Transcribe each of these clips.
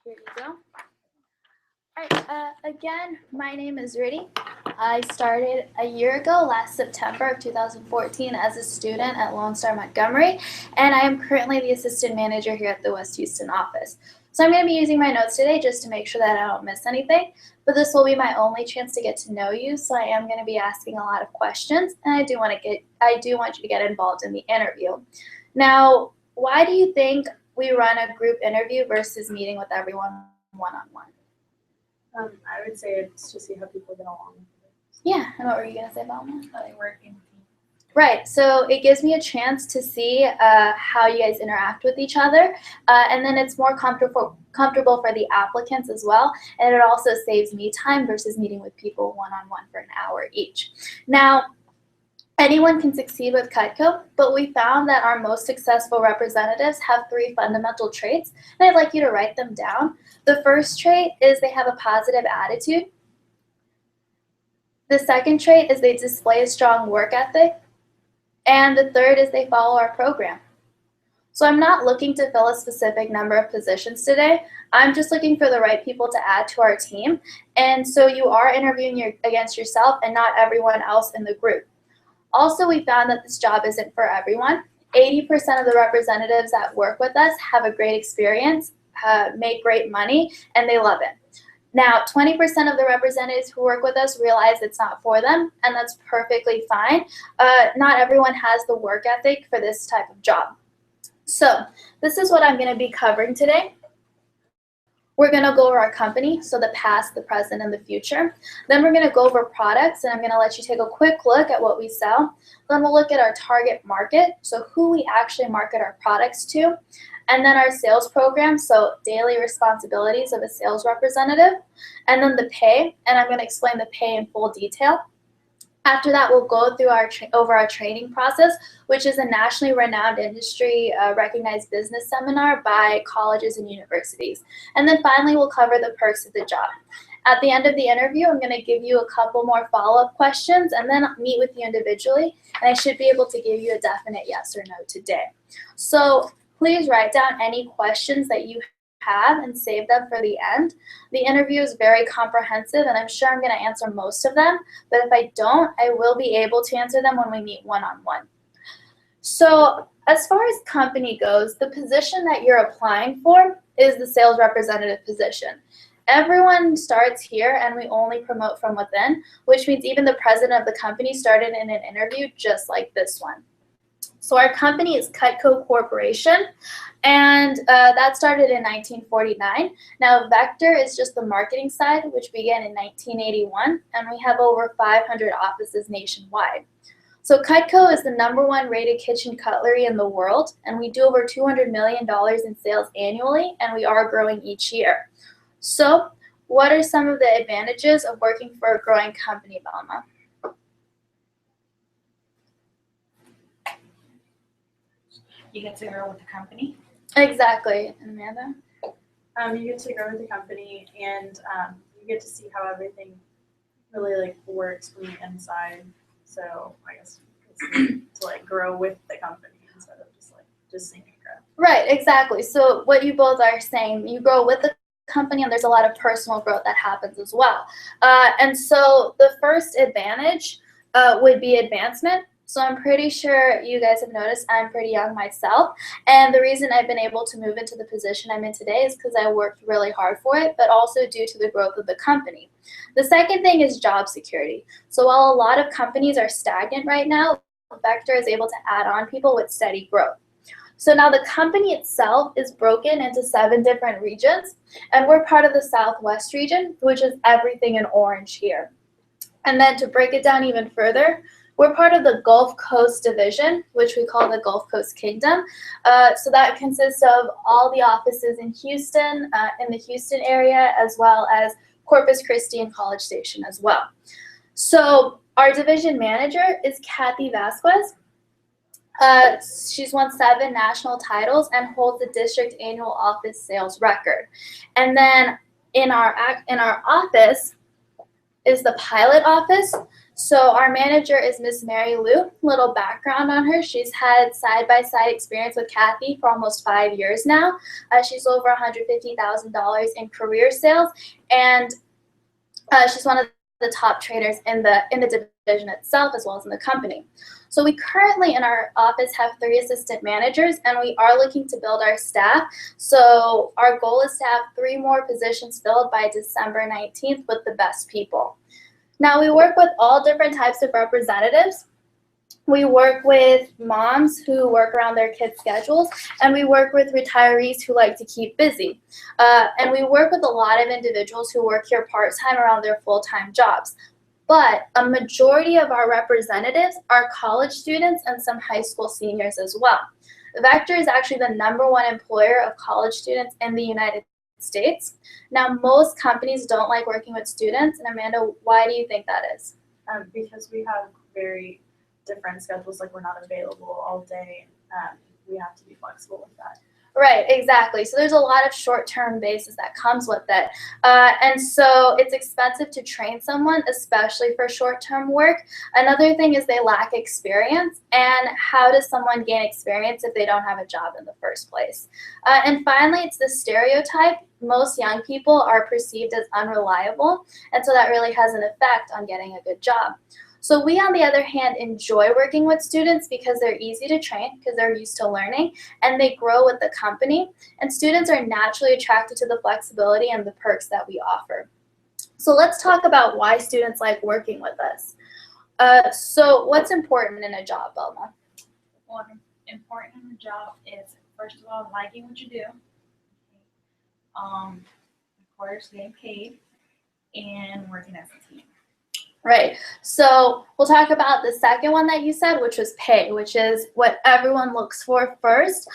Here you go. All right, again, my name is Riddhi. I started a year ago, last September of 2014, as a student at Lone Star Montgomery, and I am currently the assistant manager here at the West Houston office. So I'm going to be using my notes today just to make sure that I don't miss anything, but this will be my only chance to get to know you, so I am going to be asking a lot of questions, and I do want you to get involved in the interview. Now, why do you think we run a group interview versus meeting with everyone one-on-one? I would say it's to see how people get along. Yeah, and what were you going to say about that? How they work in team. Right, so it gives me a chance to see how you guys interact with each other, and then it's more comfortable for the applicants as well, and it also saves me time versus meeting with people one-on-one for an hour each. Now, anyone can succeed with Cutco, but we found that our most successful representatives have 3 fundamental traits, and I'd like you to write them down. The first trait is they have a positive attitude. The second trait is they display a strong work ethic. And the third is they follow our program. So I'm not looking to fill a specific number of positions today. I'm just looking for the right people to add to our team. And so you are interviewing against yourself and not everyone else in the group. Also, we found that this job isn't for everyone. 80% of the representatives that work with us have a great experience, make great money, and they love it. Now, 20% of the representatives who work with us realize it's not for them, and that's perfectly fine. Not everyone has the work ethic for this type of job. So this is what I'm going to be covering today. We're going to go over our company, so the past, the present, and the future. Then we're going to go over products, and I'm going to let you take a quick look at what we sell. Then we'll look at our target market, so who we actually market our products to. And then our sales program, so daily responsibilities of a sales representative. And then the pay, and I'm going to explain the pay in full detail. After that, we'll go through over our training process, which is a nationally renowned industry recognized business seminar by colleges and universities. And then finally, we'll cover the perks of the job. At the end of the interview, I'm going to give you a couple more follow-up questions and then meet with you individually, and I should be able to give you a definite yes or no today. So please write down any questions that you have and save them for the end. The interview is very comprehensive, and I'm sure I'm going to answer most of them, but if I don't, I will be able to answer them when we meet one-on-one. So as far as company goes, the position that you're applying for is the sales representative position. Everyone starts here, and we only promote from within, which means even the president of the company started in an interview just like this one. So our company is Cutco Corporation, and that started in 1949. Now Vector is just the marketing side, which began in 1981, and we have over 500 offices nationwide. So Cutco is the #1 rated kitchen cutlery in the world, and we do over $200 million in sales annually, and we are growing each year. So what are some of the advantages of working for a growing company, Velma? You get to grow with the company. Exactly. And Amanda? You get to grow with the company, and you get to see how everything really works from the inside. So I guess it's to grow with the company instead of just seeing it grow. Right, exactly. So what you both are saying, you grow with the company, and there's a lot of personal growth that happens as well. And so the first advantage would be advancement. So I'm pretty sure you guys have noticed I'm pretty young myself, and the reason I've been able to move into the position I'm in today is because I worked really hard for it, but also due to the growth of the company. The second thing is job security. So while a lot of companies are stagnant right now, Vector is able to add on people with steady growth. So now the company itself is broken into 7 different regions, and we're part of the Southwest region, which is everything in orange here. And then to break it down even further, we're part of the Gulf Coast Division, which we call the Gulf Coast Kingdom. So that consists of all the offices in Houston, in the Houston area, as well as Corpus Christi and College Station as well. So our division manager is Kathy Vasquez. She's won 7 national titles and holds the district annual office sales record. And then in our office, is the pilot office. So our manager is Miss Mary Lou. Little background on her. She's had side-by-side experience with Kathy for almost 5 years now. She's over $150,000 in career sales, and she's one of the top trainers in the division itself as well as in the company. So we currently in our office have 3 assistant managers, and we are looking to build our staff. So our goal is to have 3 more positions filled by December 19th with the best people. Now we work with all different types of representatives. We work with moms who work around their kids' schedules, and we work with retirees who like to keep busy. And we work with a lot of individuals who work here part-time around their full-time jobs. But a majority of our representatives are college students and some high school seniors as well. Vector is actually the #1 employer of college students in the United States. Now, most companies don't like working with students, and Amanda, why do you think that is? Because we have very different schedules, like we're not available all day. We have to be flexible with that. Right, exactly. So there's a lot of short-term basis that comes with it. And so it's expensive to train someone, especially for short-term work. Another thing is they lack experience. And how does someone gain experience if they don't have a job in the first place? And finally, it's the stereotype. Most young people are perceived as unreliable, and so that really has an effect on getting a good job. So we, on the other hand, enjoy working with students because they're easy to train, because they're used to learning, and they grow with the company. And students are naturally attracted to the flexibility and the perks that we offer. So let's talk about why students like working with us. So what's important in a job, Belma? What's important in a job is, first of all, liking what you do. Of course, getting paid and working as a team. Right. So we'll talk about the second one that you said, which was pay, which is what everyone looks for first.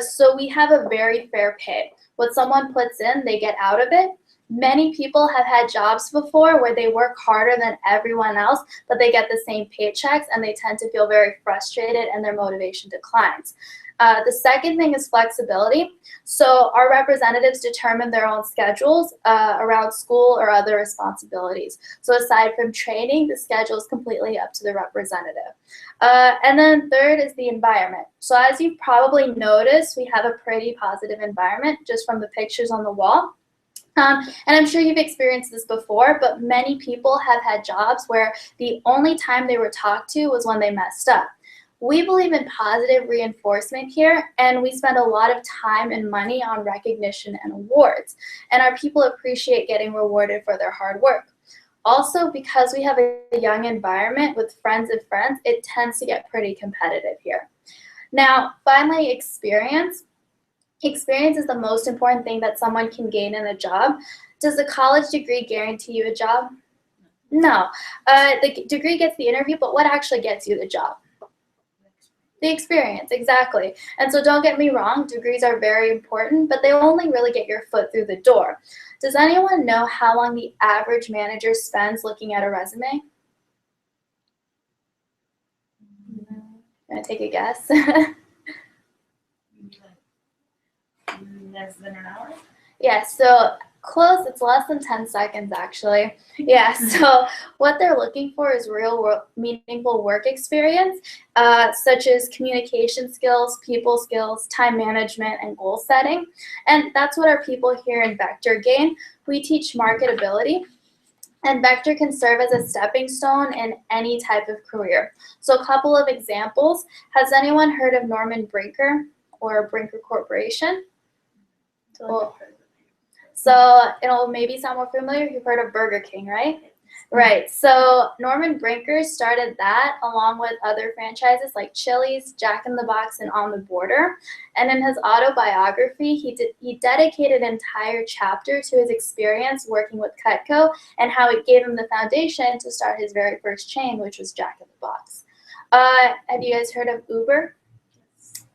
So we have a very fair pay. What someone puts in, they get out of it. Many people have had jobs before where they work harder than everyone else, but they get the same paychecks, and they tend to feel very frustrated and their motivation declines. The second thing is flexibility. So our representatives determine their own schedules around school or other responsibilities. So aside from training, the schedule is completely up to the representative. And then third is the environment. So as you've probably noticed, we have a pretty positive environment just from the pictures on the wall. And I'm sure you've experienced this before, but many people have had jobs where the only time they were talked to was when they messed up. We believe in positive reinforcement here, and we spend a lot of time and money on recognition and awards. And our people appreciate getting rewarded for their hard work. Also, because we have a young environment with friends of friends, it tends to get pretty competitive here. Now, finally, experience. Experience is the most important thing that someone can gain in a job. Does a college degree guarantee you a job? No. The degree gets the interview, but what actually gets you the job? The experience, exactly. And so don't get me wrong, degrees are very important, but they only really get your foot through the door. Does anyone know how long the average manager spends looking at a resume? Gonna take a guess? Less than an hour? Yeah, so close, it's less than 10 seconds actually. Yeah, so what they're looking for is real world, meaningful work experience, such as communication skills, people skills, time management, and goal setting. And that's what our people here in Vector gain. We teach marketability, and Vector can serve as a stepping stone in any type of career. So a couple of examples. Has anyone heard of Norman Brinker or Brinker Corporation? Well, so it'll maybe sound more familiar. You've heard of Burger King, right? Right. So Norman Brinker started that along with other franchises like Chili's, Jack in the Box, and On the Border. And in his autobiography, he dedicated an entire chapter to his experience working with Cutco and how it gave him the foundation to start his very first chain, which was Jack in the Box. Have you guys heard of Uber?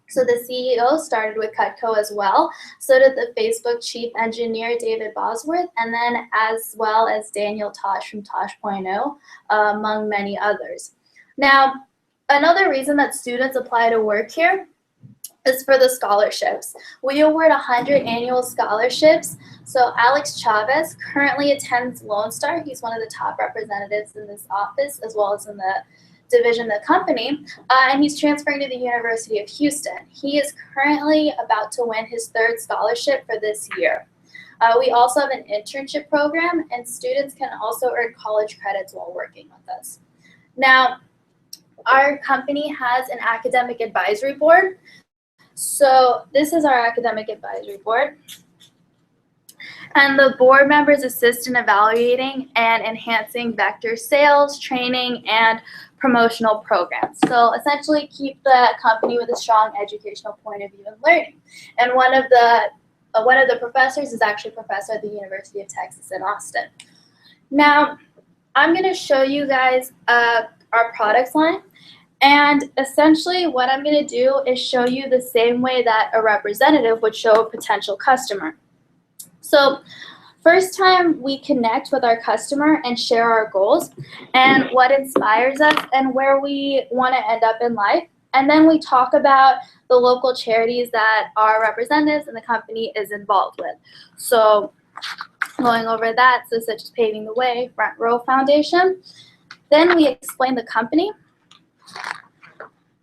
So the CEO started with Cutco as well. So did the Facebook chief engineer, David Bosworth, and then as well as Daniel Tosh from Tosh.0, among many others. Now, another reason that students apply to work here is for the scholarships. We award 100 annual scholarships. So Alex Chavez currently attends Lone Star. He's one of the top representatives in this office as well as in the division of the company, and he's transferring to the University of Houston. He is currently about to win his 3rd scholarship for this year. We also have an internship program, and students can also earn college credits while working with us. Now, our company has an academic advisory board. So this is our academic advisory board. And the board members assist in evaluating and enhancing vector sales, training, and promotional programs. So essentially keep the company with a strong educational point of view and learning. And one of the professors is actually a professor at the University of Texas in Austin. Now, I'm going to show you guys our products line. And essentially what I'm going to do is show you the same way that a representative would show a potential customer. So first time we connect with our customer and share our goals and what inspires us and where we want to end up in life. And then we talk about the local charities that our representatives and the company is involved with. So going over that, so such as Paving the Way, Front Row Foundation. Then we explain the company.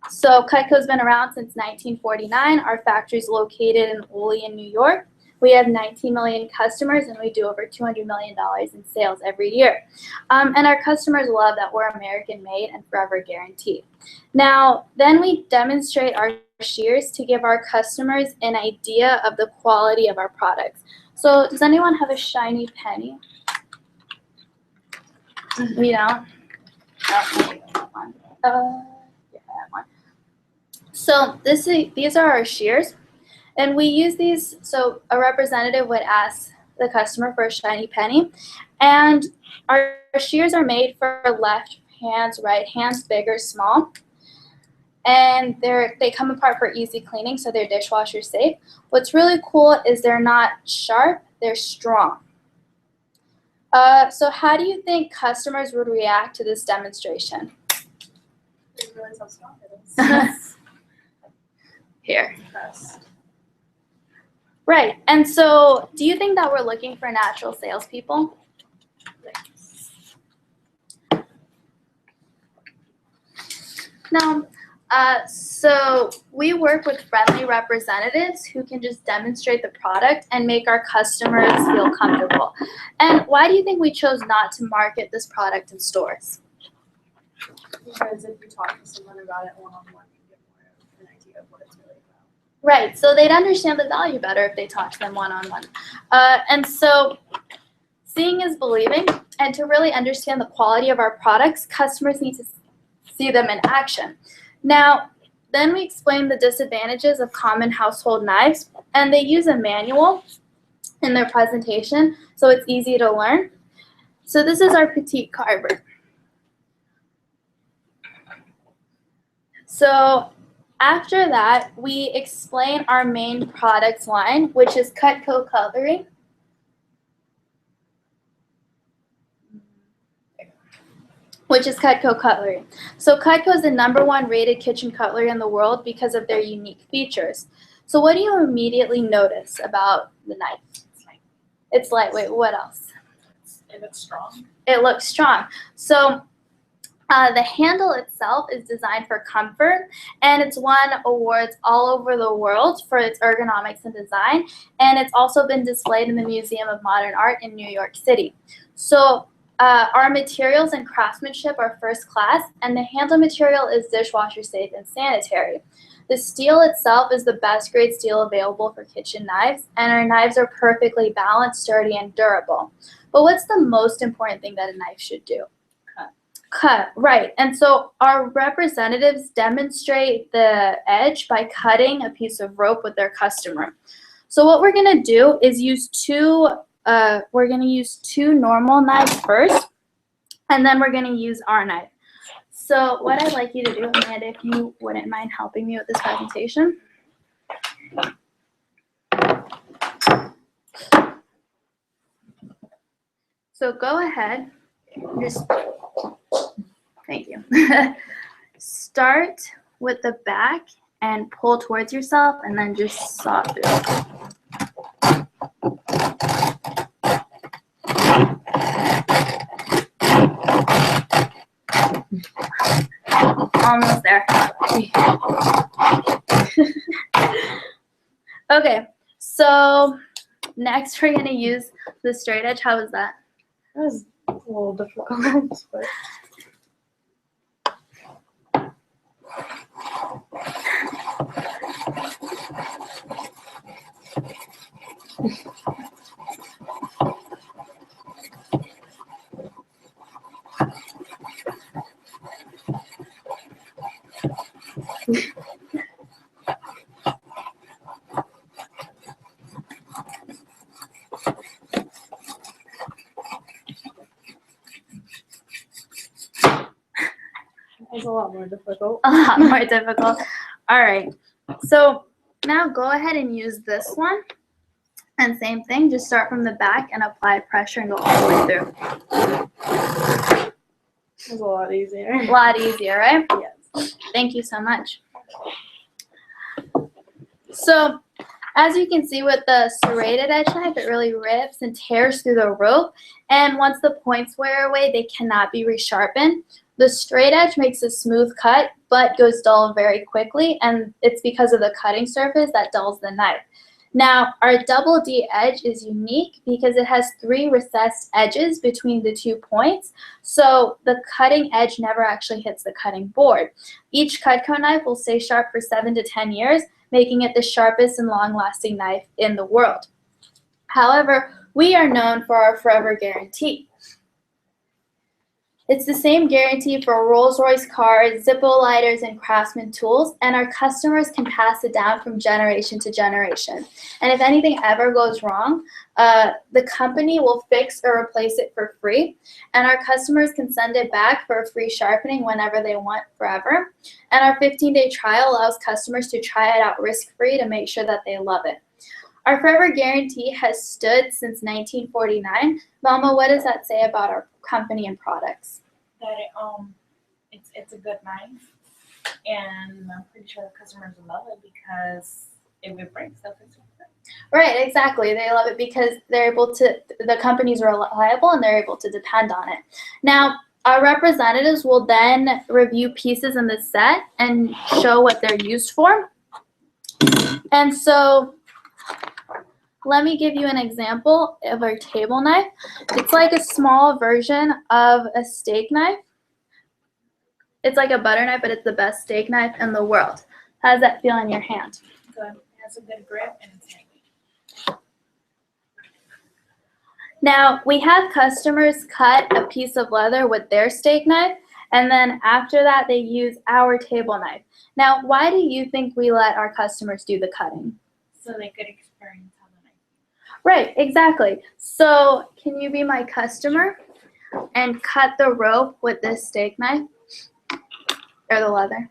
So Cutco's been around since 1949. Our factory is located in Olean, New York. We have 19 million customers, and we do over $200 million in sales every year. And our customers love that we're American-made and forever guaranteed. Now, then we demonstrate our shears to give our customers an idea of the quality of our products. So does anyone have a shiny penny? You know? Oh, that one. Yeah, that one. So these are our shears. And we use these, so a representative would ask the customer for a shiny penny. And our shears are made for left hands, right hands, big or small. And they come apart for easy cleaning, so they're dishwasher safe. What's really cool is they're not sharp, they're strong. So how do you think customers would react to this demonstration? They realize how strong it is. Here. Impressed. Right, and so do you think that we're looking for natural salespeople? No. So we work with friendly representatives who can just demonstrate the product and make our customers feel comfortable. And why do you think we chose not to market this product in stores? Because if you talk to someone about it one-on-one, you get more of an idea of what it's really about. Right, so they'd understand the value better if they talked to them one-on-one. And so seeing is believing, and to really understand the quality of our products, customers need to see them in action. Now, then we explain the disadvantages of common household knives, and they use a manual in their presentation, so it's easy to learn. So this is our petite carver. So after that, we explain our main products line, which is Cutco Cutlery. So Cutco is the #1 rated kitchen cutlery in the world because of their unique features. So what do you immediately notice about the knife? It's lightweight. What else? It looks strong. It looks strong. So the handle itself is designed for comfort, and it's won awards all over the world for its ergonomics and design, and it's also been displayed in the Museum of Modern Art in New York City. So our materials and craftsmanship are first class, and the handle material is dishwasher safe and sanitary. The steel itself is the best grade steel available for kitchen knives, and our knives are perfectly balanced, sturdy, and durable. But what's the most important thing that a knife should do? Cut, right. And so our representatives demonstrate the edge by cutting a piece of rope with their customer. So what we're going to do is use two normal knives first, and then we're going to use our knife. So what I'd like you to do, Amanda, if you wouldn't mind helping me with this presentation. So go ahead, just, thank you. Start with the back and pull towards yourself and then just saw through. Almost there. Okay, so next we're going to use the straight edge. How was that? That was a little difficult, but it was a lot more difficult. A lot more difficult. All right, so now go ahead and use this one. And same thing, just start from the back and apply pressure and go all the way through. It was a lot easier. A lot easier, right? Yes. Thank you so much. So, as you can see with the serrated edge knife, it really rips and tears through the rope. And once the points wear away, they cannot be resharpened. The straight edge makes a smooth cut, but goes dull very quickly. And it's because of the cutting surface that dulls the knife. Now, our double D edge is unique because it has 3 recessed edges between the 2 points, so the cutting edge never actually hits the cutting board. Each Cutco knife will stay sharp for 7 to 10 years, making it the sharpest and long-lasting knife in the world. However, we are known for our forever guarantee. It's the same guarantee for Rolls-Royce cars, Zippo lighters, and Craftsman tools, and our customers can pass it down from generation to generation. And if anything ever goes wrong, the company will fix or replace it for free, and our customers can send it back for a free sharpening whenever they want, forever. And our 15-day trial allows customers to try it out risk-free to make sure that they love it. Our forever guarantee has stood since 1949. Velma, what does that say about our company and products? That it's a good knife, and I'm pretty sure the customers will love it because if it breaks, they'll fix it. Right, exactly. They love it because they're able to, the companies are reliable and they're able to depend on it. Now, our representatives will then review pieces in the set and show what they're used for. And so, let me give you an example of our table knife. It's like a small version of a steak knife. It's like a butter knife, but it's the best steak knife in the world. How does that feel in your hand? Good. It has a good grip and it's heavy. Now, we have customers cut a piece of leather with their steak knife, and then after that, they use our table knife. Now, why do you think we let our customers do the cutting? So they could experience how the knife. Right, exactly. So, can you be my customer and cut the rope with this steak knife or the leather?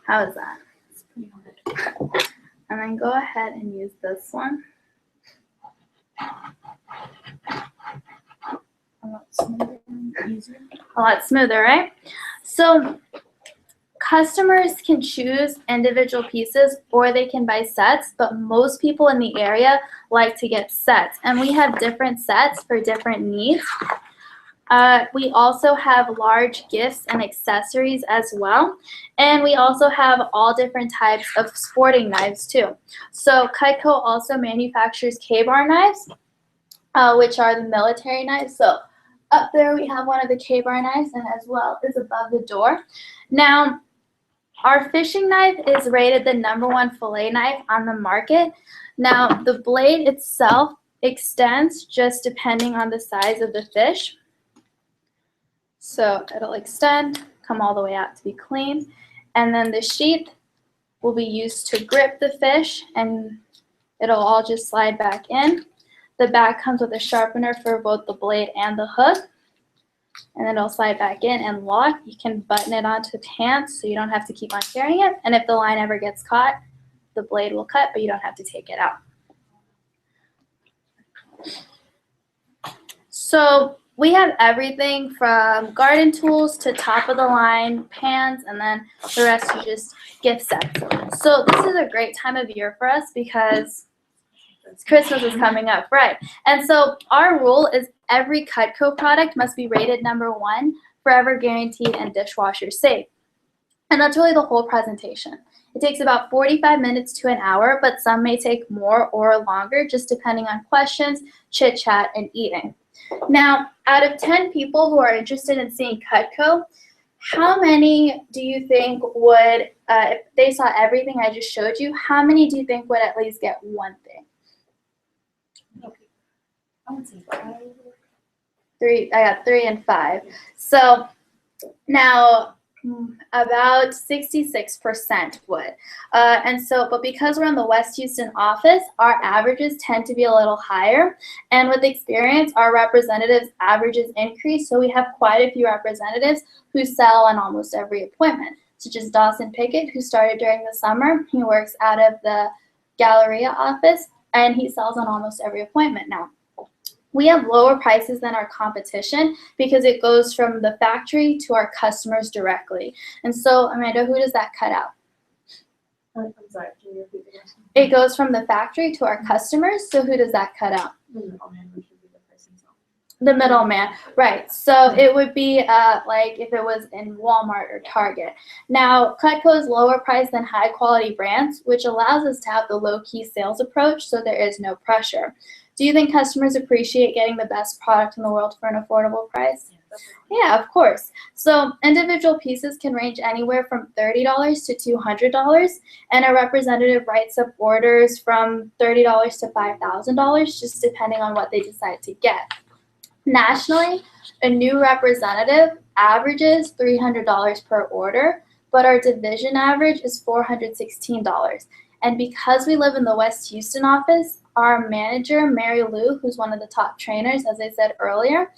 How is that? It's pretty hard. And then go ahead and use this one. A lot smoother and easier. A lot smoother, right? So customers can choose individual pieces or they can buy sets, but most people in the area like to get sets. And we have different sets for different needs. We also have large gifts and accessories as well. And we also have all different types of sporting knives too. So Cutco also manufactures K-bar knives, which are the military knives. So up there we have one of the K-bar knives, and as well is above the door. Now, our fishing knife is rated the #1 fillet knife on the market. Now, the blade itself extends just depending on the size of the fish. So it'll extend, come all the way out to be clean, and then the sheath will be used to grip the fish, and it'll all just slide back in. The back comes with a sharpener for both the blade and the hook, and then it'll slide back in and lock. You can button it onto pants so you don't have to keep on carrying it, and if the line ever gets caught, the blade will cut, but you don't have to take it out. So We have everything from garden tools to top of the line pans, and then the rest are just gift sets. So this is a great time of year for us because Christmas is coming up, right? And so our rule is every Cutco product must be rated #1, forever guaranteed, and dishwasher safe. And that's really the whole presentation. It takes about 45 minutes to an hour, but some may take more or longer, just depending on questions, chit chat, and eating. Now, out of 10 people who are interested in seeing Cutco, how many do you think would, if they saw everything I just showed you, how many do you think would at least get one thing? Okay. I would say 5. 3, I got 3 and 5. So now about 66% would. But because we're in the West Houston office, our averages tend to be a little higher. And with experience, our representatives' averages increase. So we have quite a few representatives who sell on almost every appointment, such as Dawson Pickett, who started during the summer. He works out of the Galleria office, and he sells on almost every appointment now. We have lower prices than our competition because it goes from the factory to our customers directly. And so, Amanda, who does that cut out? I'm sorry, can you repeat the question? It goes from the factory to our customers, so who does that cut out? The middleman, which would be the person selling. The middleman, right. So it would be like if it was in Walmart or Target. Now, Cutco is lower priced than high quality brands, which allows us to have the low-key sales approach so there is no pressure. Do you think customers appreciate getting the best product in the world for an affordable price? Yeah, of course. So individual pieces can range anywhere from $30 to $200, and a representative writes up orders from $30 to $5,000, just depending on what they decide to get. Nationally, a new representative averages $300 per order, but our division average is $416. And because we live in the West Houston office, our manager, Mary Lou, who's one of the top trainers, as I said earlier,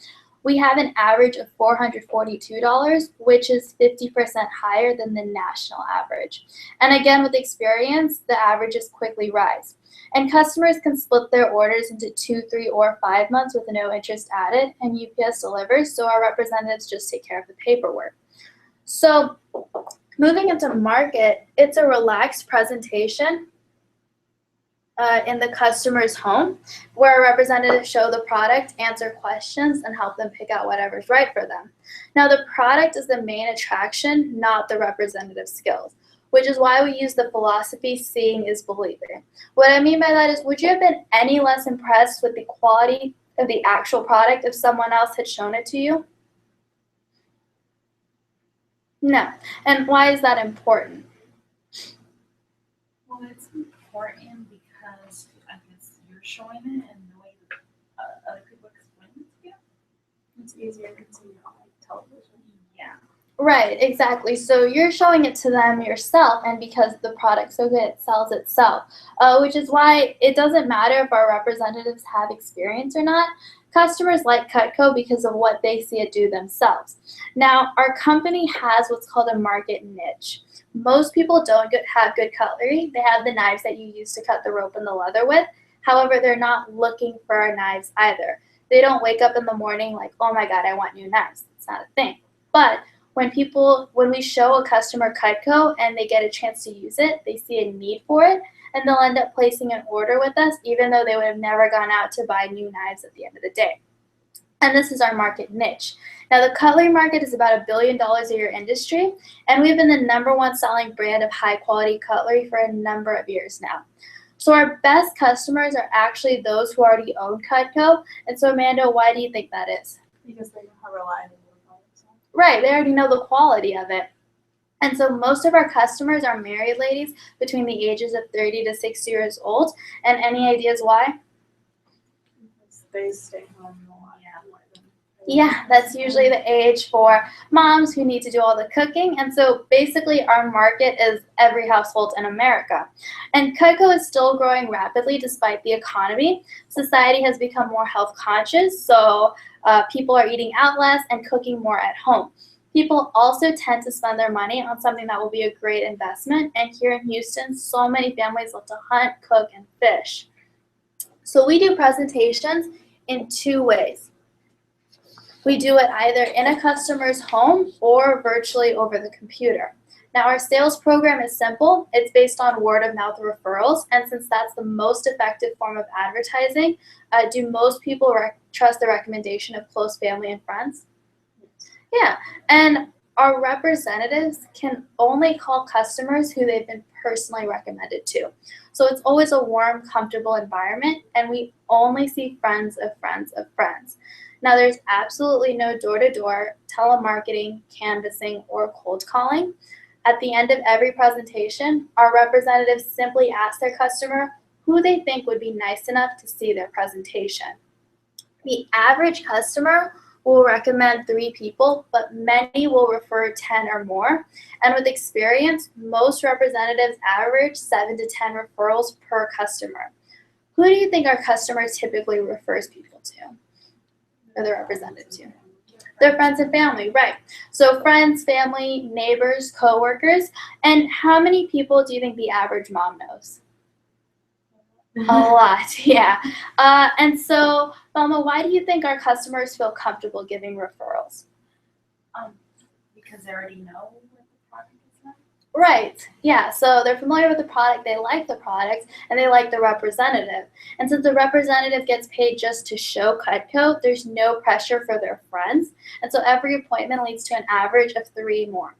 we have an average of $442, which is 50% higher than the national average. And again, with experience, the averages quickly rise. And customers can split their orders into 2, 3, or 5 months with no interest added, and UPS delivers, so our representatives just take care of the paperwork. So moving into market, it's a relaxed presentation in the customer's home, where representatives show the product, answer questions, and help them pick out whatever's right for them. Now, the product is the main attraction, not the representative skills, which is why we use the philosophy seeing is believing. What I mean by that is, would you have been any less impressed with the quality of the actual product if someone else had shown it to you? No. And why is that important? Well, it's important because I guess you're showing it and the way other people explain it to you. It's easier to see on television. Yeah. Right, exactly. So you're showing it to them yourself, and because the product's so good, it sells itself, which is why it doesn't matter if our representatives have experience or not. Customers like Cutco because of what they see it do themselves. Now, our company has what's called a market niche. Most people don't have good cutlery. They have the knives that you use to cut the rope and the leather with. However, they're not looking for our knives either. They don't wake up in the morning like, oh my God, I want new knives. It's not a thing. But when we show a customer Cutco and they get a chance to use it, they see a need for it, and they'll end up placing an order with us even though they would have never gone out to buy new knives at the end of the day. And this is our market niche. Now, the cutlery market is about $1 billion a year industry, and we've been the #1 selling brand of high quality cutlery for a number of years now. So our best customers are actually those who already own Cutco. And so, Amanda, why do you think that is? Because they have relied on the products. Right, they already know the quality of it. And so most of our customers are married ladies between the ages of 30 to 60 years old. And any ideas why? Because they stay home a lot. Yeah, that's usually the age for moms who need to do all the cooking. And so basically our market is every household in America. And Cutco is still growing rapidly despite the economy. Society has become more health conscious, so people are eating out less and cooking more at home. People also tend to spend their money on something that will be a great investment. And here in Houston, so many families love to hunt, cook, and fish. So we do presentations in 2 ways. We do it either in a customer's home or virtually over the computer. Now, our sales program is simple. It's based on word of mouth referrals, and since that's the most effective form of advertising, do most people trust the recommendation of close family and friends? Yeah, and our representatives can only call customers who they've been personally recommended to. So it's always a warm, comfortable environment, and we only see friends of friends of friends. Now, there's absolutely no door-to-door telemarketing, canvassing, or cold calling. At the end of every presentation, our representatives simply ask their customer who they think would be nice enough to see their presentation. The average customer will recommend 3 people, but many will refer 10 or more. And with experience, most representatives average 7 to 10 referrals per customer. Who do you think our customer typically refers people to, or their representative to? Their friends and family, right. So friends, family, neighbors, coworkers. And how many people do you think the average mom knows? A lot, yeah. And so, Thelma, why do you think our customers feel comfortable giving referrals? Because they already know what the product is like. Right, yeah. So they're familiar with the product, they like the product, and they like the representative. And since the representative gets paid just to show Cutco, there's no pressure for their friends. And so every appointment leads to an average of 3 more.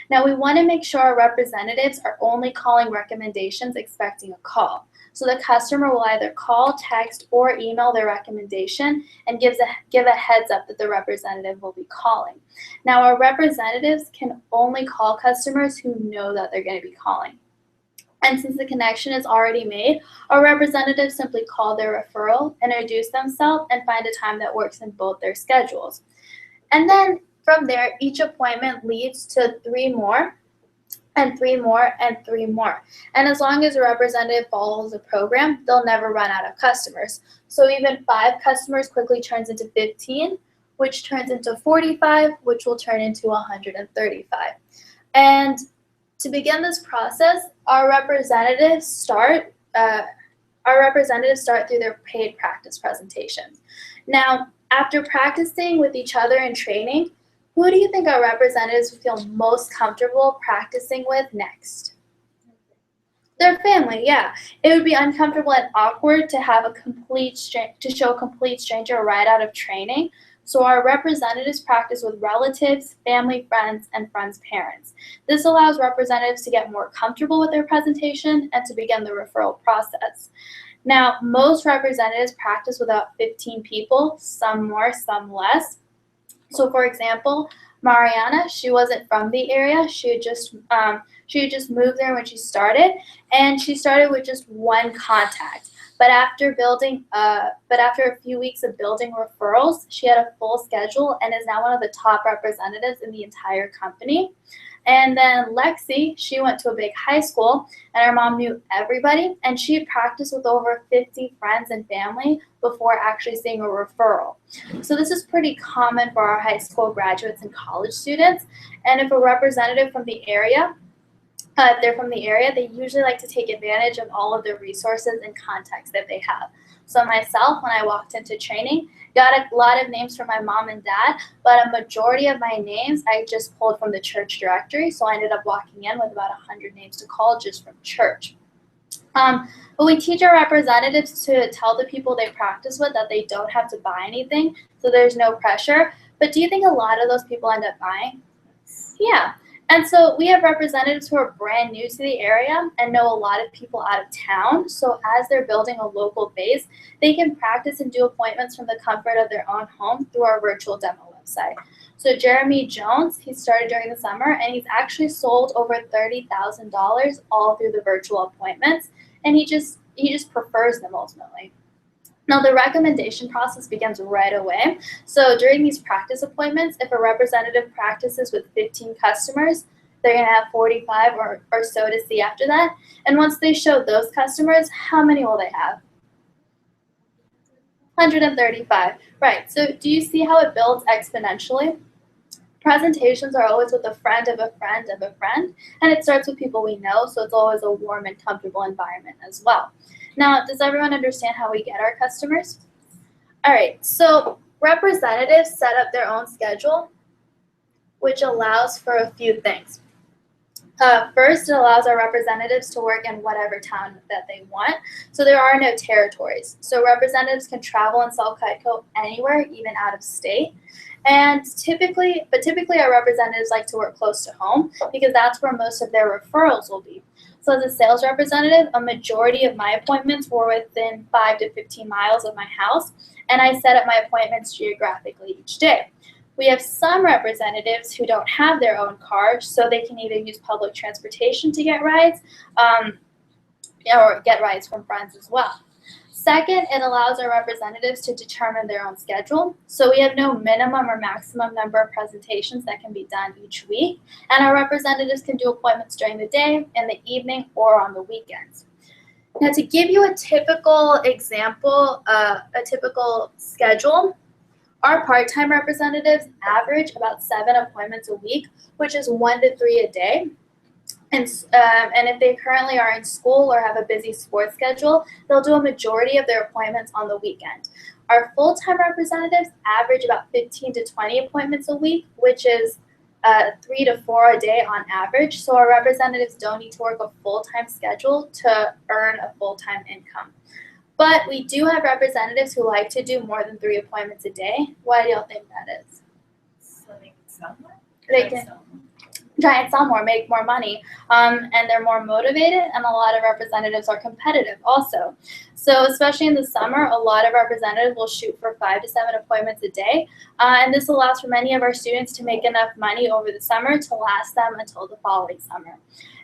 Now, we want to make sure our representatives are only calling recommendations expecting a call. So the customer will either call, text, or email their recommendation and give a heads up that the representative will be calling. Now, our representatives can only call customers who know that they're going to be calling. And since the connection is already made, our representatives simply call their referral, introduce themselves, and find a time that works in both their schedules. And then from there, each appointment leads to 3 more, and 3 more, and 3 more. And as long as a representative follows the program, they'll never run out of customers. So even 5 customers quickly turns into 15, which turns into 45, which will turn into 135. And to begin this process, our representatives start through their paid practice presentations. Now, after practicing with each other and training, who do you think our representatives feel most comfortable practicing with next? Their family, yeah. It would be uncomfortable and awkward to have to show a complete stranger right out of training. So our representatives practice with relatives, family, friends, and friends' parents. This allows representatives to get more comfortable with their presentation and to begin the referral process. Now, most representatives practice with about 15 people, some more, some less. So, for example, Mariana, she wasn't from the area. She had just moved there when she started, and she started with just 1 contact. But after a few weeks of building referrals, she had a full schedule and is now one of the top representatives in the entire company. And then Lexi, she went to a big high school, and her mom knew everybody, and she practiced with over 50 friends and family before actually seeing a referral. So this is pretty common for our high school graduates and college students. And if a representative from the area, if they're from the area, they usually like to take advantage of all of the resources and contacts that they have. So myself, when I walked into training, got a lot of names from my mom and dad, but a majority of my names I just pulled from the church directory. So I ended up walking in with about 100 names to call just from church. But we teach our representatives to tell the people they practice with that they don't have to buy anything, so there's no pressure. But do you think a lot of those people end up buying? Yeah. And so we have representatives who are brand new to the area and know a lot of people out of town. So as they're building a local base, they can practice and do appointments from the comfort of their own home through our virtual demo website. So Jeremy Jones, he started during the summer, and he's actually sold over $30,000 all through the virtual appointments, and he just prefers them ultimately. Now, the recommendation process begins right away. So during these practice appointments, if a representative practices with 15 customers, they're going to have 45 or so to see after that. And once they show those customers, how many will they have? 135. Right. So do you see how it builds exponentially? Presentations are always with a friend of a friend of a friend, and it starts with people we know, so it's always a warm and comfortable environment as well. Now, does everyone understand how we get our customers? All right, so Representatives set up their own schedule, which allows for a few things. First, it allows our representatives to work in whatever town that they want. So there are no territories. So representatives can travel and sell Cutco anywhere, even out of state. And typically our representatives like to work close to home because that's where most of their referrals will be. So as a sales representative, a majority of my appointments were within 5 to 15 miles of my house, and I set up my appointments geographically each day. We have some representatives who don't have their own car, so they can either use public transportation to get rides or get rides from friends as well. Second, it allows our representatives to determine their own schedule. So we have no minimum or maximum number of presentations that can be done each week, and our representatives can do appointments during the day, in the evening, or on the weekends. Now, to give you a typical example, a typical schedule, our part-time representatives average about 7 appointments a week, which is 1 to 3 a day. And if they currently are in school or have a busy sports schedule, they'll do a majority of their appointments on the weekend. Our full-time representatives average about 15 to 20 appointments a week, which is 3 to 4 a day on average. So our representatives don't need to work a full-time schedule to earn a full-time income. But we do have representatives who like to do more than 3 appointments a day. Why do y'all think that is? So they can sell more? They can try and sell more, make more money, and they're more motivated, and a lot of representatives are competitive also. So especially in the summer, a lot of representatives will shoot for 5 to 7 appointments a day, and this allows for many of our students to make enough money over the summer to last them until the following summer.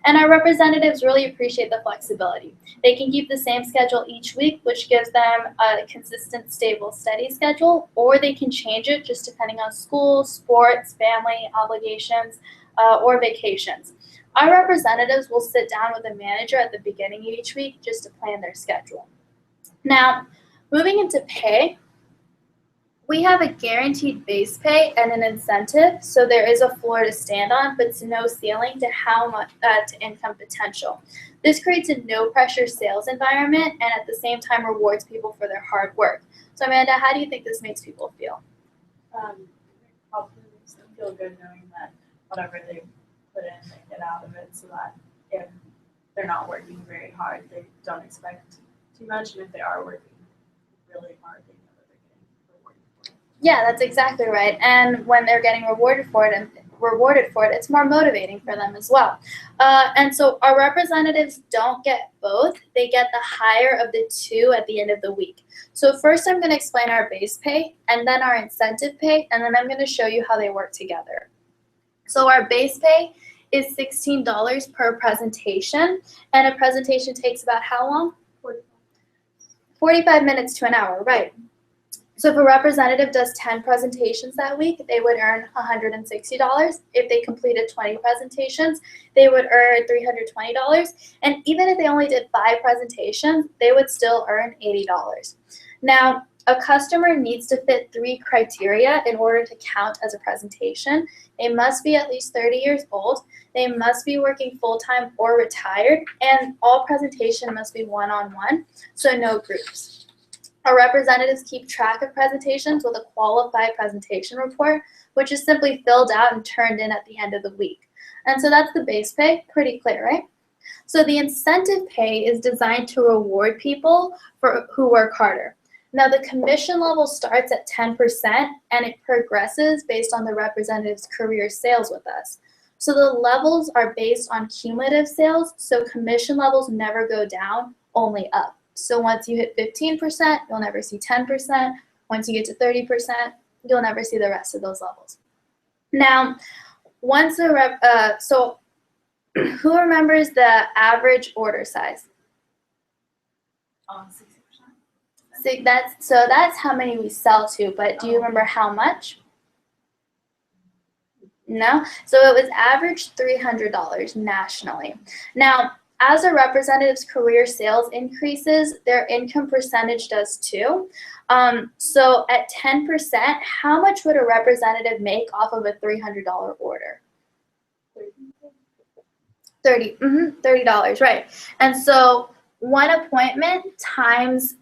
And our representatives really appreciate the flexibility. They can keep the same schedule each week, which gives them a consistent, stable, steady schedule, or they can change it just depending on school, sports, family, obligations, or vacations. Our representatives will sit down with a manager at the beginning of each week just to plan their schedule. Now, moving into pay, we have a guaranteed base pay and an incentive, so there is a floor to stand on, but no ceiling to how much to income potential. This creates a no-pressure sales environment and at the same time rewards people for their hard work. So Amanda, how do you think this makes people feel? Probably makes them feel good knowing that whatever they put in, they get out of it, so that if they're not working very hard, they don't expect too much, and if they are working really hard, they know that they're getting rewarded for it. Yeah, that's exactly right. And when they're getting rewarded for it, it's more motivating for them as well. And so our representatives don't get both. They get the higher of the two at the end of the week. So first I'm going to explain our base pay and then our incentive pay, and then I'm going to show you how they work together. So our base pay is $16 per presentation, and a presentation takes about how long? 45 minutes to an hour, right. So if a representative does 10 presentations that week, they would earn $160. If they completed 20 presentations, they would earn $320. And even if they only did 5 presentations, they would still earn $80. Now, a customer needs to fit 3 criteria in order to count as a presentation. They must be at least 30 years old, they must be working full-time or retired, and all presentation must be one-on-one, so no groups. Our representatives keep track of presentations with a qualified presentation report, which is simply filled out and turned in at the end of the week. And so that's the base pay, pretty clear, right? So the incentive pay is designed to reward people who work harder. Now the commission level starts at 10% and it progresses based on the representative's career sales with us. So the levels are based on cumulative sales, so commission levels never go down, only up. So once you hit 15%, you'll never see 10%. Once you get to 30%, you'll never see the rest of those levels. Now, once so who remembers the average order size? 60%. So that's how many we sell to, but do you remember how much? No? So it was average $300 nationally. Now, as a representative's career sales increases, their income percentage does too. So at 10%, how much would a representative make off of a $300 order? $30, right. And so one appointment times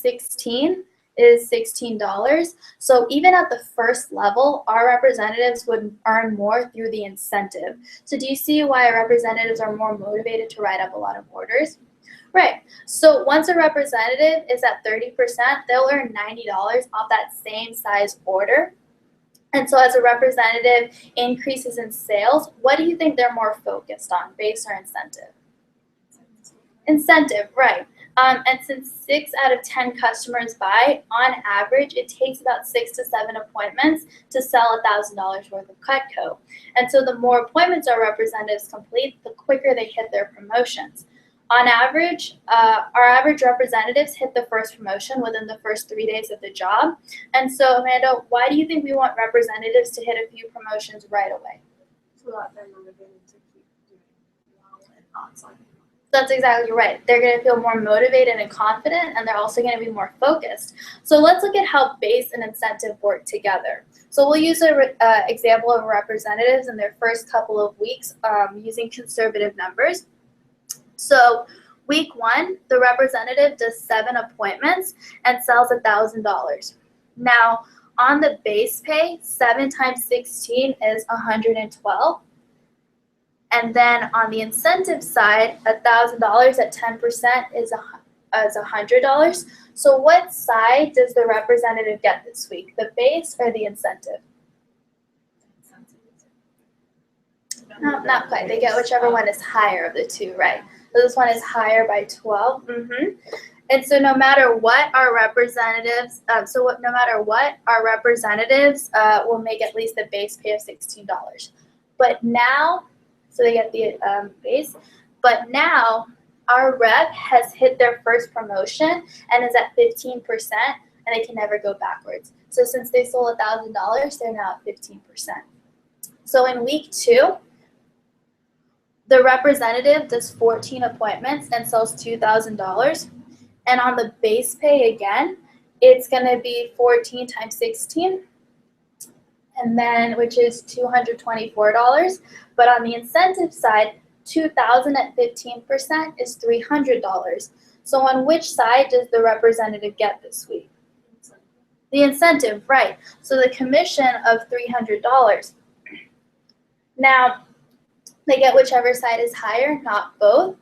16 is $16. So even at the first level, our representatives would earn more through the incentive. So do you see why our representatives are more motivated to write up a lot of orders? Right. So once a representative is at 30%, they'll earn $90 off that same size order. And so as a representative increases in sales, what do you think they're more focused on, base or incentive? Incentive, right. And since 6 out of 10 customers buy, on average, it takes about 6 to 7 appointments to sell $1,000 worth of Cutco. And so the more appointments our representatives complete, the quicker they hit their promotions. On average, our average representatives hit the first promotion within the first 3 days of the job. And so, Amanda, why do you think we want representatives to hit a few promotions right away? So that they're motivated to keep doing well and not slacking. That's exactly right. They're going to feel more motivated and confident, and they're also going to be more focused. So let's look at how base and incentive work together. So we'll use an example of representatives in their first couple of weeks using conservative numbers. So week 1, the representative does 7 appointments and sells $1,000. Now, on the base pay, 7 times 16 is 112. And then on the incentive side, $1,000 at 10% is $100. So what side does the representative get this week, the base or the incentive? No, not quite. They get whichever one is higher of the two, right? So this one is higher by 12. And so no matter what our representatives, will make at least the base pay of $16. But now, so they get the base. But now our rep has hit their first promotion and is at 15%, and they can never go backwards. So since they sold $1,000, they're now at 15%. So in week 2, the representative does 14 appointments and sells $2,000. And on the base pay again, it's going to be 14 times 16, and then which is $224. But on the incentive side, 2,000 at 15% is $300. So on which side does the representative get this week? The incentive, right. So the commission of $300. Now, they get whichever side is higher, not both.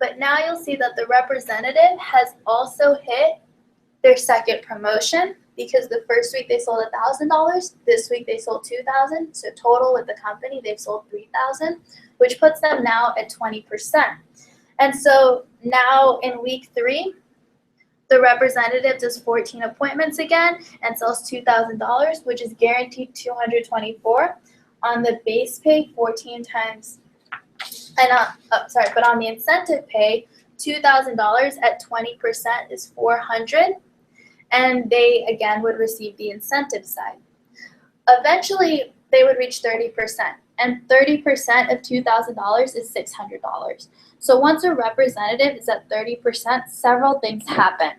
But now you'll see that the representative has also hit their second promotion, because the first week they sold $1,000, this week they sold $2,000. So total with the company, they've sold $3,000, which puts them now at 20%. And so now in week 3, the representative does 14 appointments again and sells $2,000, which is guaranteed $224. On the base pay, 14 times, but on the incentive pay, $2,000 at 20% is $400, and they again would receive the incentive side. Eventually, they would reach 30%, and 30% of $2,000 is $600. So once a representative is at 30%, several things happen.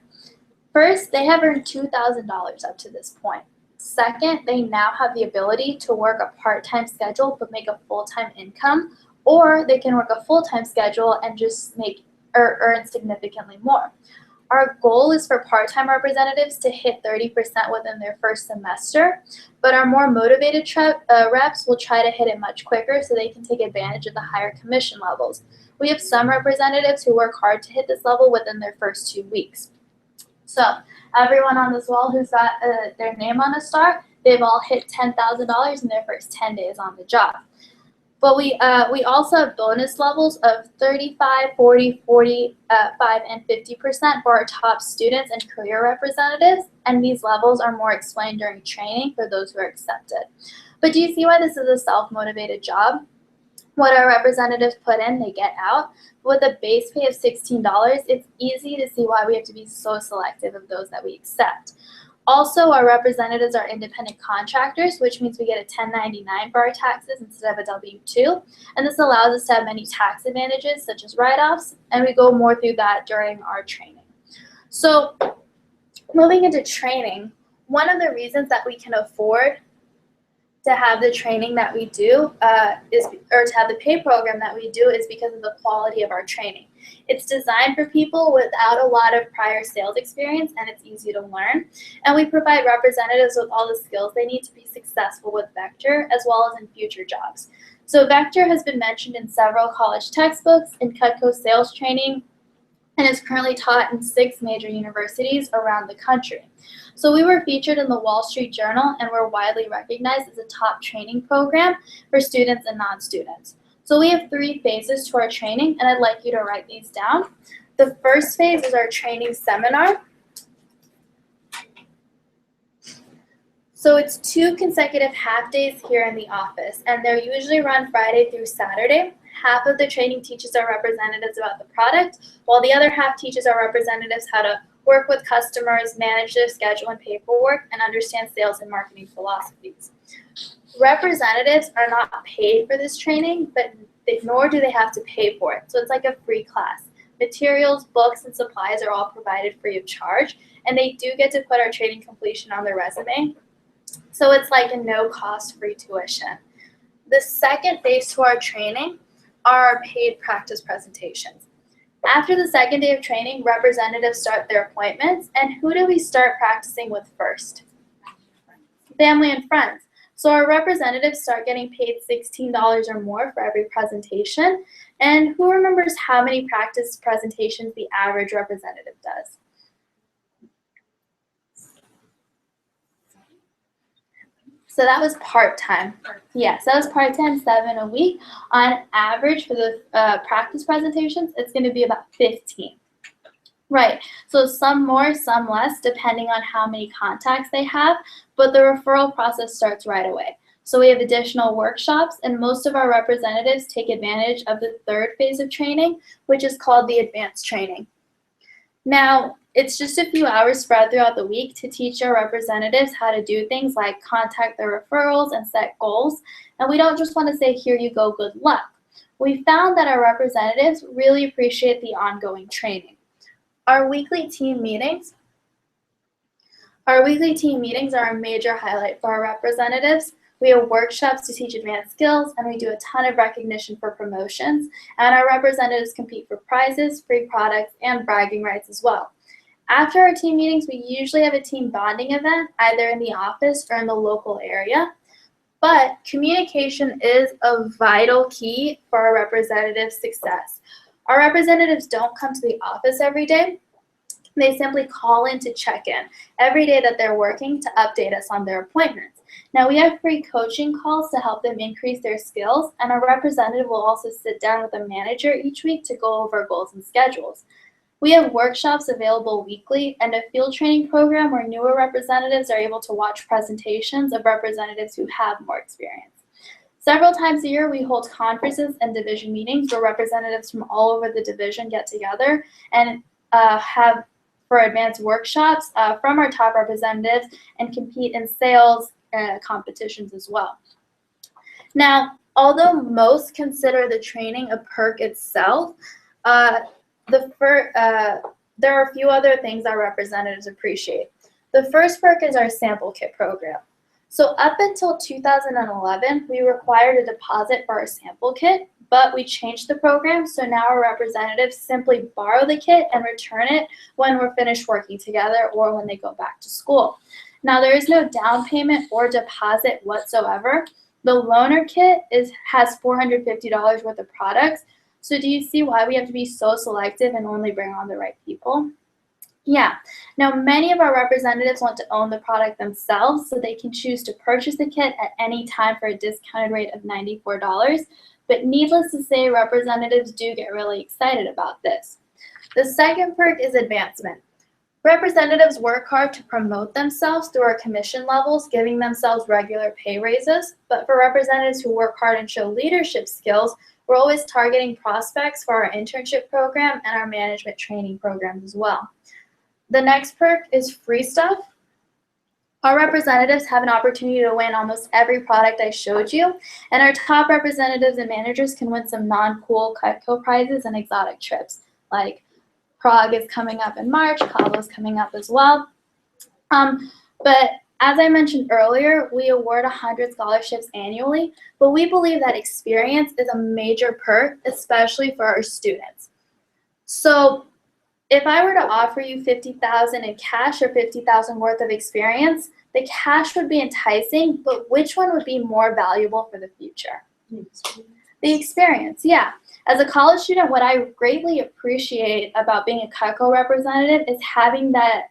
First, they have earned $2,000 up to this point. Second, they now have the ability to work a part-time schedule but make a full-time income, or they can work a full-time schedule and just earn significantly more. Our goal is for part-time representatives to hit 30% within their first semester, but our more motivated reps will try to hit it much quicker so they can take advantage of the higher commission levels. We have some representatives who work hard to hit this level within their first 2 weeks. So everyone on this wall who's got their name on a star, they've all hit $10,000 in their first 10 days on the job. But we also have bonus levels of 35, 40, 45, and 50% for our top students and career representatives, and these levels are more explained during training for those who are accepted. But do you see why this is a self-motivated job? What our representatives put in, they get out. With a base pay of $16, it's easy to see why we have to be so selective of those that we accept. Also, our representatives are independent contractors, which means we get a 1099 for our taxes instead of a W-2. And this allows us to have many tax advantages, such as write-offs, and we go more through that during our training. So, moving into training, one of the reasons that we can afford to have the training that we do to have the pay program that we do is because of the quality of our training. It's designed for people without a lot of prior sales experience, and it's easy to learn. And we provide representatives with all the skills they need to be successful with Vector, as well as in future jobs. So Vector has been mentioned in several college textbooks, in Cutco sales training, and is currently taught in 6 major universities around the country. So we were featured in the Wall Street Journal, and we're widely recognized as a top training program for students and non-students. So we have 3 phases to our training, and I'd like you to write these down. The first phase is our training seminar. So it's 2 consecutive half days here in the office, and they're usually run Friday through Saturday. Half of the training teaches our representatives about the product, while the other half teaches our representatives how to work with customers, manage their schedule and paperwork, and understand sales and marketing philosophies. Representatives are not paid for this training, but nor do they have to pay for it. So it's like a free class. Materials, books, and supplies are all provided free of charge, and they do get to put our training completion on their resume. So it's like a no-cost free tuition. The second phase to our training are our paid practice presentations. After the second day of training, representatives start their appointments, and who do we start practicing with first? Family and friends. So our representatives start getting paid $16 or more for every presentation. And who remembers how many practice presentations the average representative does? So that was part-time. Yes, that was part-time, 7 a week. On average for the practice presentations, it's going to be about 15. Right, so some more, some less, depending on how many contacts they have, but the referral process starts right away. So we have additional workshops, and most of our representatives take advantage of the third phase of training, which is called the advanced training. Now, it's just a few hours spread throughout the week to teach our representatives how to do things like contact their referrals and set goals, and we don't just want to say, here you go, good luck. We found that our representatives really appreciate the ongoing training. Our weekly team meetings are a major highlight for our representatives. We have workshops to teach advanced skills, and we do a ton of recognition for promotions, and our representatives compete for prizes, free products, and bragging rights as well. After our team meetings, we usually have a team bonding event, either in the office or in the local area. But communication is a vital key for our representatives' success. Our representatives don't come to the office every day. They simply call in to check in every day that they're working to update us on their appointments. Now, we have free coaching calls to help them increase their skills, and our representative will also sit down with a manager each week to go over goals and schedules. We have workshops available weekly and a field training program where newer representatives are able to watch presentations of representatives who have more experience. Several times a year, we hold conferences and division meetings where representatives from all over the division get together and have for advanced workshops from our top representatives and compete in sales competitions as well. Now, although most consider the training a perk itself, there are a few other things our representatives appreciate. The first perk is our sample kit program. So up until 2011, we required a deposit for our sample kit, but we changed the program, so now our representatives simply borrow the kit and return it when we're finished working together or when they go back to school. Now, there is no down payment or deposit whatsoever. The loaner kit has $450 worth of products, so do you see why we have to be so selective and only bring on the right people? Yeah. Now, many of our representatives want to own the product themselves, so they can choose to purchase the kit at any time for a discounted rate of $94. But needless to say, representatives do get really excited about this. The second perk is advancement. Representatives work hard to promote themselves through our commission levels, giving themselves regular pay raises. But for representatives who work hard and show leadership skills, we're always targeting prospects for our internship program and our management training programs as well. The next perk is free stuff. Our representatives have an opportunity to win almost every product I showed you, and our top representatives and managers can win some non-cool Cutco prizes and exotic trips, like Prague is coming up in March, Cabo is coming up as well. But As I mentioned earlier, we award 100 scholarships annually, but we believe that experience is a major perk, especially for our students. So if I were to offer you $50,000 in cash or $50,000 worth of experience, the cash would be enticing, but which one would be more valuable for the future? The experience, yeah. As a college student, what I greatly appreciate about being a Cutco representative is having that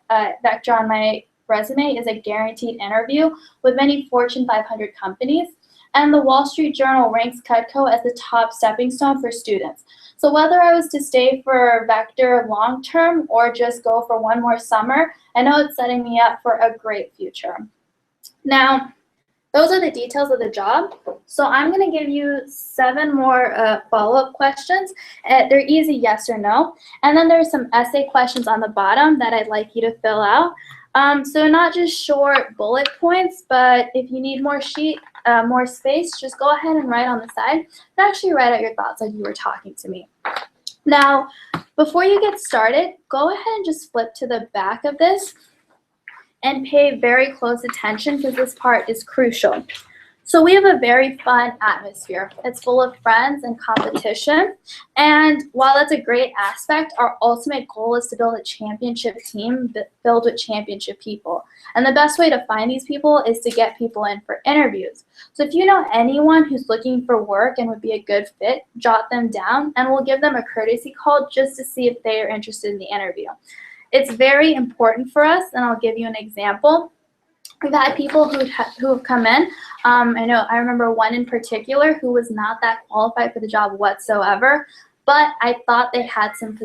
vector on my resume is a guaranteed interview with many Fortune 500 companies. And the Wall Street Journal ranks Cutco as the top stepping stone for students. So whether I was to stay for Vector long term or just go for one more summer, I know it's setting me up for a great future. Now, those are the details of the job. So I'm going to give you 7 more follow-up questions. They're easy yes or no. And then there's some essay questions on the bottom that I'd like you to fill out. So not just short bullet points, but if you need more space, just go ahead and write on the side. And actually write out your thoughts like you were talking to me. Now, before you get started, go ahead and just flip to the back of this and pay very close attention because this part is crucial. So we have a very fun atmosphere. It's full of friends and competition. And while that's a great aspect, our ultimate goal is to build a championship team filled with championship people. And the best way to find these people is to get people in for interviews. So if you know anyone who's looking for work and would be a good fit, jot them down and we'll give them a courtesy call just to see if they are interested in the interview. It's very important for us, and I'll give you an example. We've had people who have come in. I remember one in particular who was not that qualified for the job whatsoever, but I thought they had some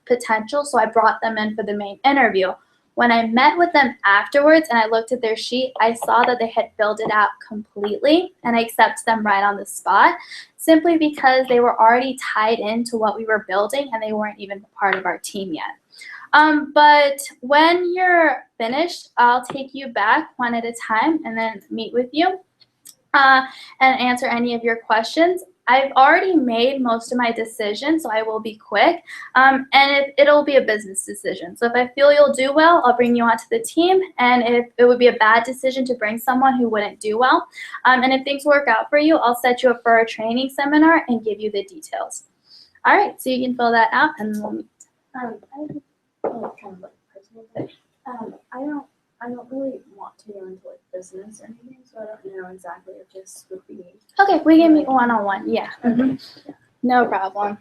potential, so I brought them in for the main interview. When I met with them afterwards and I looked at their sheet, I saw that they had filled it out completely, and I accepted them right on the spot, simply because they were already tied into what we were building and they weren't even part of our team yet. But when you're finished, I'll take you back one at a time and then meet with you and answer any of your questions. I've already made most of my decisions, so I will be quick, and it'll be a business decision. So if I feel you'll do well, I'll bring you onto the team, and if it would be a bad decision to bring someone who wouldn't do well, and if things work out for you, I'll set you up for a training seminar and give you the details. All right, so you can fill that out, and we'll meet. Kind of like personal, but I don't really want to go into like business or anything, so I don't know exactly if this would be. Okay, we can meet one-on-one. Yeah. Mm-hmm. No problem.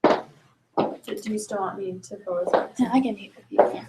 So do you still want me to fill this out? Yeah, I can meet with you. Yeah.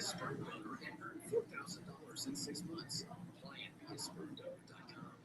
Start now and earn $4,000 in 6 months. Apply at vspermdonor.com.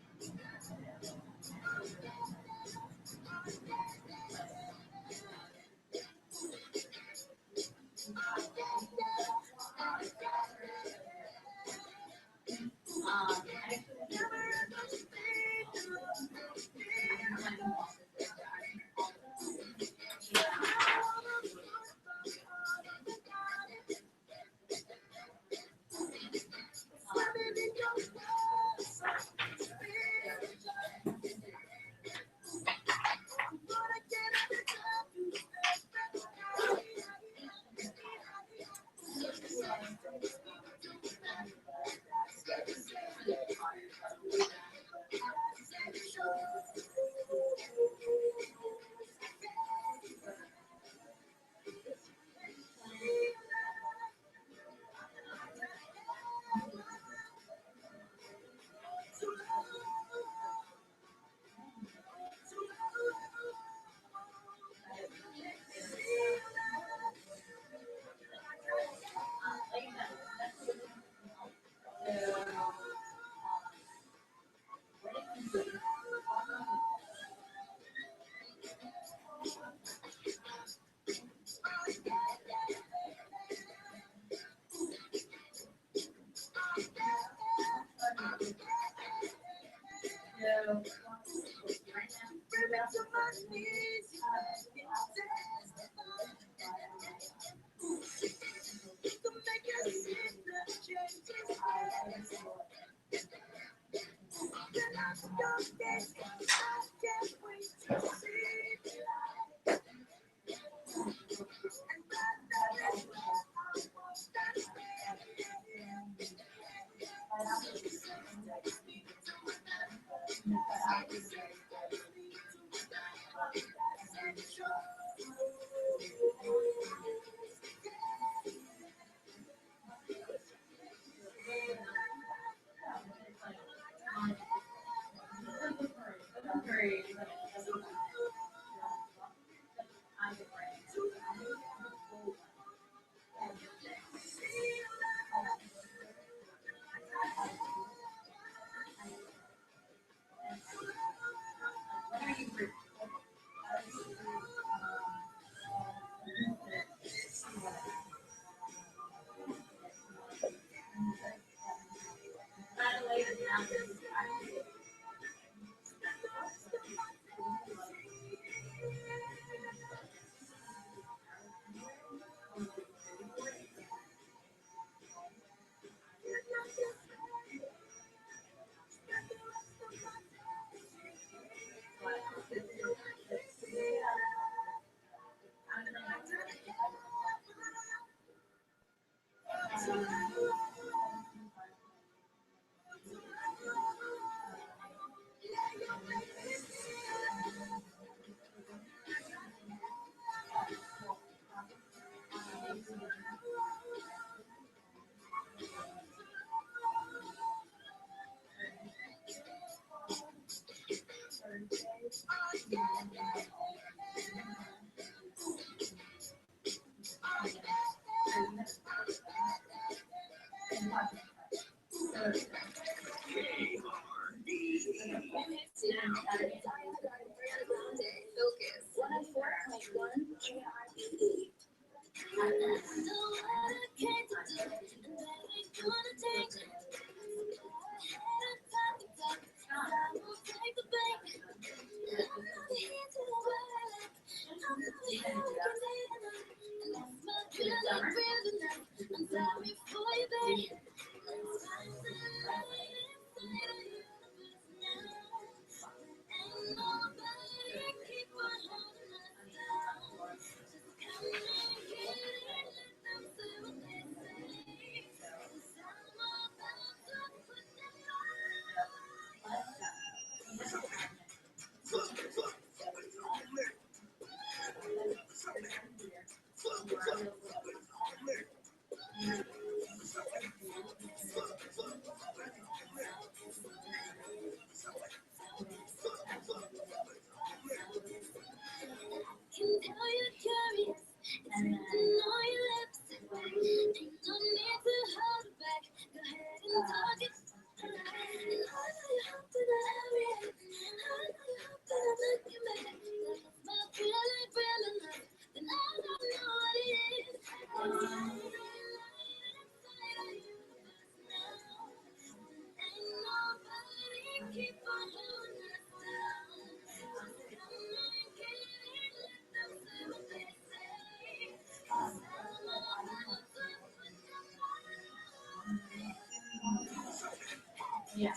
Yeah.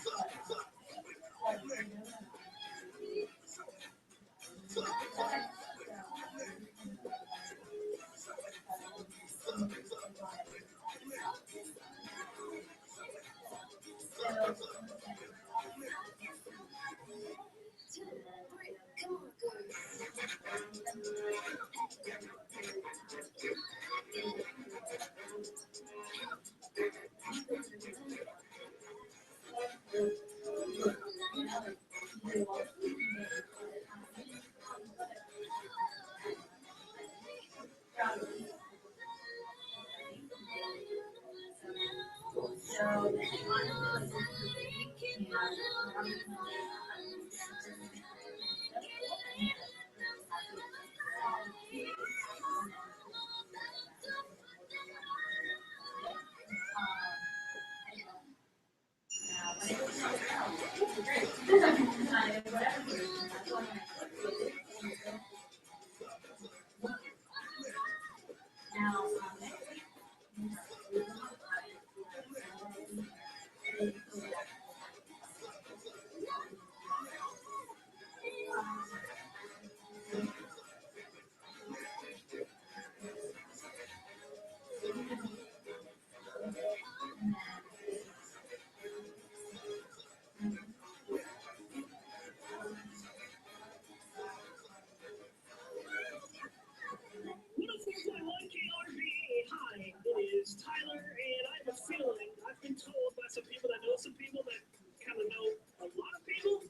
Hi, it is Tyler, and I have a feeling, I've been told by some people that know some people that kind of know a lot of people,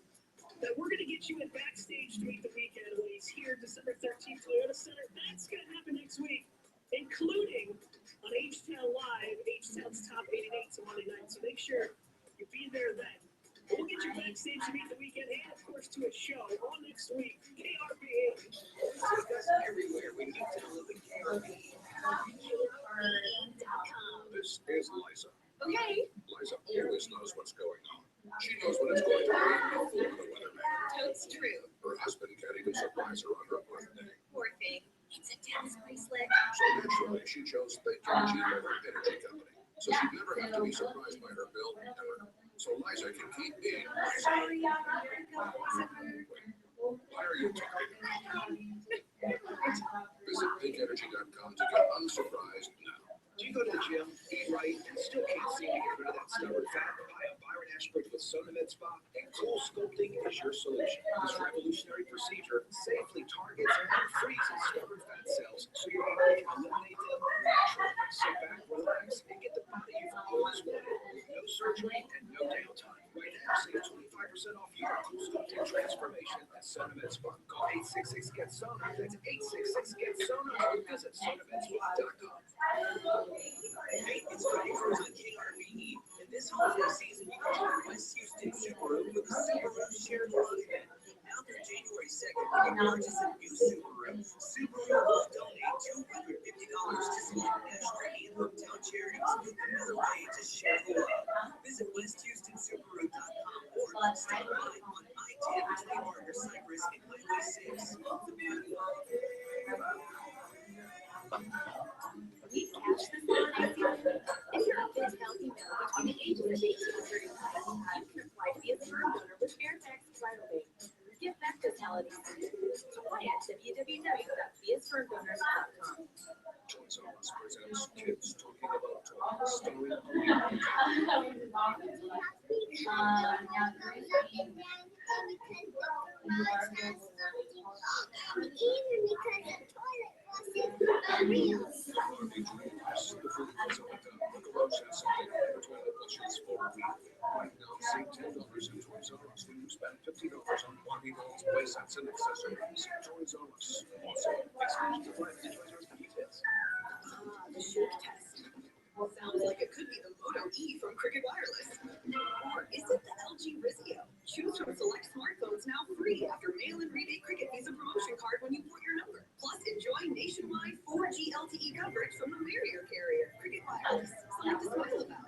that we're going to get you at Backstage to Meet the Weekend when he's here December 13th, Toyota Center. That's going to happen next week, including on H-Town Live, H-Town's Top 88 to Monday night. So make sure you be there then. We'll get you backstage to Meet the Weekend and, of course, to a show all next week. KRBH. Take us everywhere when you download the KRBH. This is Liza. Okay. Liza always knows what's going on. She knows when it's going to rain before the weatherman. Totes true. Her husband can't even surprise her on her birthday. Poor thing. It's a tennis bracelet. So naturally, she chose Think Energy Mobile Energy Company. So she'd never have to be surprised by her bill, ever. So Liza can keep being Liza. Sorry, I gotta go. Why are you talking about? Visit thinkenergy.com to get unsurprised now. Do you go to the gym, eat right, and still can't seem to get rid of that stubborn fat? Buy a Byron Ashford with Sonomed Spa, and Cool Sculpting is your solution. This revolutionary procedure safely targets and freezes stubborn fat cells so your body can eliminate them naturally. Sit back, relax, and get the body you've always wanted with no surgery and no downtime. Right now, save 25% off your Cool Sculpting transformation at Sonomed Spa. Call 866-GET-SONA. That's 866-GET-SONA. Or visit sonomedspa.com. Hey, it's time for the KRBE. And this holiday season, you can join West Houston Subaru with the Subaru Share Love event. Now through January 2nd, when you purchase a new Subaru, Subaru will donate $250 to select national and hometown charities. Another way to share the love. Visit WestHoustonSubaru.com or stop by on I-10 between Marker Cypress and Highway 6. We catch this holiday season. If you're a fit, healthy male between the ages of 18 and 35, you can apply to be a sperm donor with Fairfax Bridal Bank. Give back this holiday season. Apply at www.beaspermdonors.com. Toys R Us presents Kids Talking About Toys, starring Save $10 in Toys R Us when you spend $50 on Barbie dolls, playsets, and accessories. Toys R Us. Also, exclusions apply to Toys R Us for details. The shake test. Sounds like it could be the Moto E from Cricket Wireless. Or is it the LG Rizio? Choose from select smartphones now free after mail-in rebate Cricket Visa promotion card when you port your number. Plus, enjoy nationwide 4G LTE coverage from the Marrier carrier. Cricket Wireless. Something to smile about.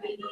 Baby.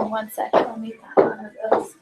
One second, let me find one of those.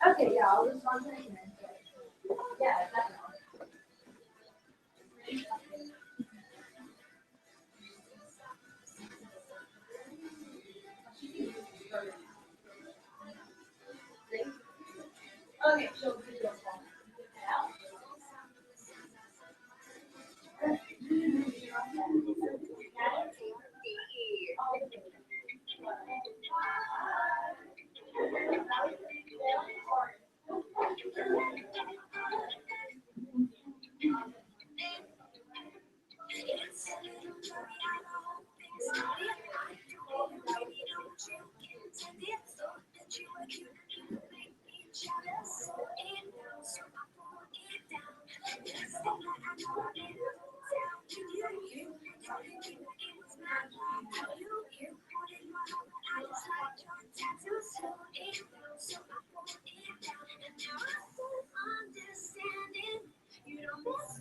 Okay, yeah, I'll respond to it. Yeah, definitely. Okay, so You don't miss